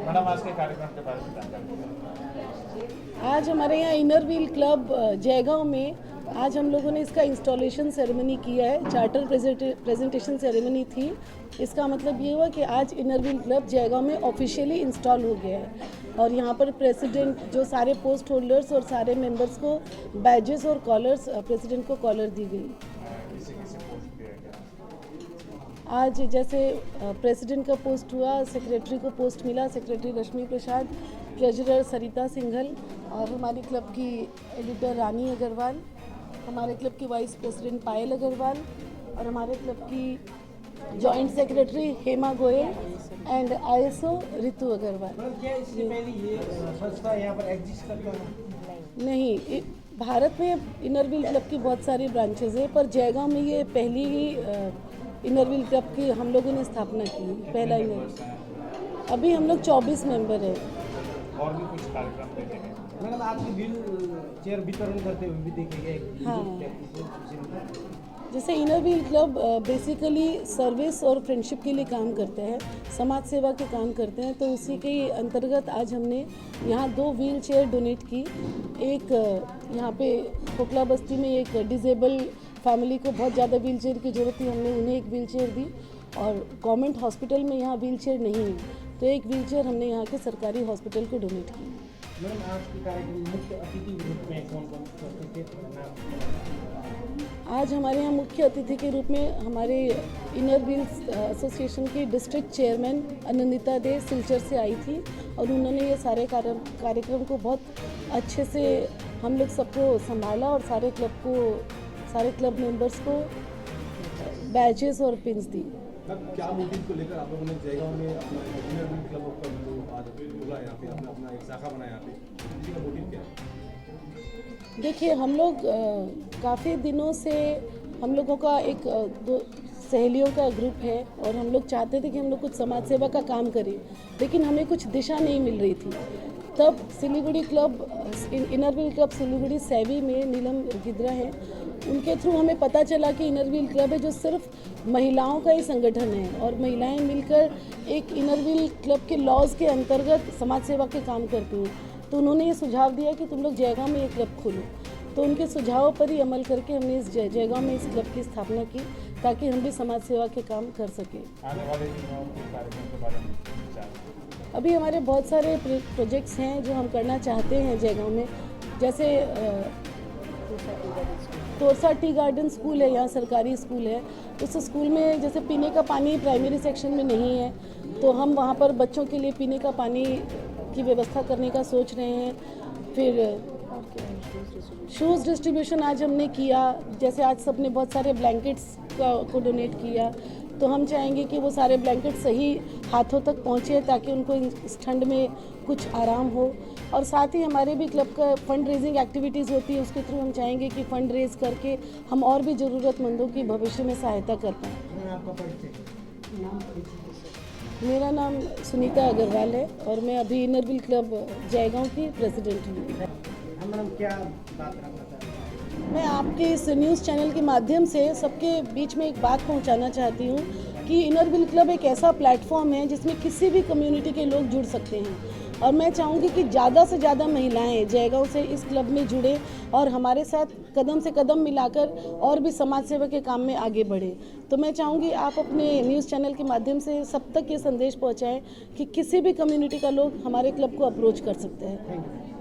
Madam आज के कार्यक्रम के बारे में जानकारी। आज हमारे यहाँ इनर व्हील क्लब जयगांव में आज हम लोगों ने इसका इंस्टॉलेशन सेरेमनी किया है। चार्टर प्रेजेंटेशन सेरेमनी थी। इसका मतलब ये हुआ कि आज इनर व्हील क्लब जयगांव में ऑफिशियली इंस्टॉल हो गया है और यहाँ पर प्रेसिडेंट जो सारे पोस्ट होल्डर्स और सारे मेंबर्स को बैजेस और कॉलर्स, प्रेसिडेंट को कॉलर दी गई। आज जैसे प्रेसिडेंट का पोस्ट हुआ, सेक्रेटरी को पोस्ट मिला, सेक्रेटरी रश्मि प्रसाद, ट्रेजरर सरिता सिंघल और हमारी क्लब की एडिटर रानी अग्रवाल, हमारे क्लब की वाइस प्रेसिडेंट पायल अग्रवाल और हमारे क्लब की joint secretary Hema Goyal and ISO Ritu Agarwal. नहीं, भारत में इनर व्हील क्लब की बहुत सारी ब्रांचेज है, पर जयगांव में ये पहली ही इनर व्हील क्लब की हम लोगों ने स्थापना की, पहला इनर। अभी हम लोग 24 मेंबर हैं। और भी कुछ कार्यक्रम देखेंगे मैडम, आपकी व्हील चेयर वितरण करते हुए भी देखेंगे। हाँ, जैसे inner wheel club basically service और फ्रेंडशिप के लिए काम करते हैं, समाज सेवा के काम करते हैं, तो उसी के अंतर्गत आज हमने यहाँ 2 व्हील चेयर डोनेट की। एक यहाँ पे खोखला बस्ती में एक डिजेबल फैमिली को बहुत ज़्यादा व्हील चेयर की ज़रूरत थी, हमने उन्हें एक व्हील चेयर दी। और गवर्नमेंट हॉस्पिटल में यहाँ व्हील चेयर नहीं है, तो एक व्हील चेयर हमने यहाँ के सरकारी हॉस्पिटल को डोनेट की। मैडम, आज के कार्यक्रम मुख्य अतिथि के रूप में कौन थे? आज हमारे यहाँ मुख्य अतिथि के रूप में हमारे इनर व्हील्स एसोसिएशन की डिस्ट्रिक्ट चेयरमैन अनंदिता दे सिलचर से आई थी और उन्होंने ये सारे कार्यक्रम को बहुत अच्छे से हम लोग सबको संभाला और सारे क्लब मेंबर्स को बैचेस और पिन्स दी। क्या मोटिव को लेकर आप लोगों ने जयगांव में अपना इनर व्हील क्लब का आज खुला, यहाँ पे आपने अपना एक शाखा बनाया, यहाँ पे इसका मोटिव क्या है? देखिए, हम लोग काफ़ी दिनों से हम लोगों का एक 2 सहेलियों का ग्रुप है और हम लोग चाहते थे कि हम लोग कुछ समाज सेवा का काम करें, लेकिन हमें कुछ दिशा नहीं मिल रही थी। तब Siliguri club, inner wheel club Siliguri savvy में नीलम गिद्रा है, उनके थ्रू हमें पता चला कि इनर व्हील क्लब है जो सिर्फ महिलाओं का ही संगठन है और महिलाएं मिलकर एक इनर व्हील क्लब के लॉज के अंतर्गत समाज सेवा के काम करती हैं। तो उन्होंने ये सुझाव दिया कि तुम लोग जयगांव में एक क्लब खोलो, तो उनके सुझावों पर ही अमल करके हमने इस जयगांव में इस क्लब की स्थापना की ताकि हम भी समाज सेवा के काम कर सकें। आने वाले दिनों के कार्यक्रम के बारे में विचार। अभी हमारे बहुत सारे प्रोजेक्ट्स हैं जो हम करना चाहते हैं जयगांव में, जैसे तोरसा टी गार्डन स्कूल है, यहाँ सरकारी स्कूल है। उस स्कूल में जैसे पीने का पानी प्राइमरी सेक्शन में नहीं है, तो हम वहाँ पर बच्चों के लिए पीने का पानी की व्यवस्था करने का सोच रहे हैं। फिर शूज़ डिस्ट्रीब्यूशन आज हमने किया, जैसे आज सबने बहुत सारे ब्लैंकेट्स को डोनेट किया, तो हम चाहेंगे कि वो सारे ब्लैंकेट सही हाथों तक पहुँचे ताकि उनको इस ठंड में कुछ आराम हो। और साथ ही हमारे भी क्लब का फंड रेजिंग एक्टिविटीज़ होती है, उसके थ्रू हम चाहेंगे कि फंड रेज करके हम और भी ज़रूरतमंदों की भविष्य में सहायता कर पाएँ। मेरा नाम सुनीता अग्रवाल है और मैं अभी इनर व्हील क्लब जयगांव की प्रेसिडेंट हूँ। मैडम, क्या बात रखना चाहते हैं? मैं आपके इस न्यूज़ चैनल के माध्यम से सबके बीच में एक बात पहुंचाना चाहती हूं कि इनर व्हील क्लब एक ऐसा प्लेटफॉर्म है जिसमें किसी भी कम्युनिटी के लोग जुड़ सकते हैं और मैं चाहूँगी कि ज़्यादा से ज़्यादा महिलाएं जयगांव से इस क्लब में जुड़े और हमारे साथ कदम से कदम मिलाकर और भी समाज सेवा के काम में आगे बढ़े। तो मैं चाहूँगी आप अपने न्यूज़ चैनल के माध्यम से सब तक ये संदेश पहुँचाएँ कि किसी भी कम्युनिटी का लोग हमारे क्लब को अप्रोच कर सकते हैं।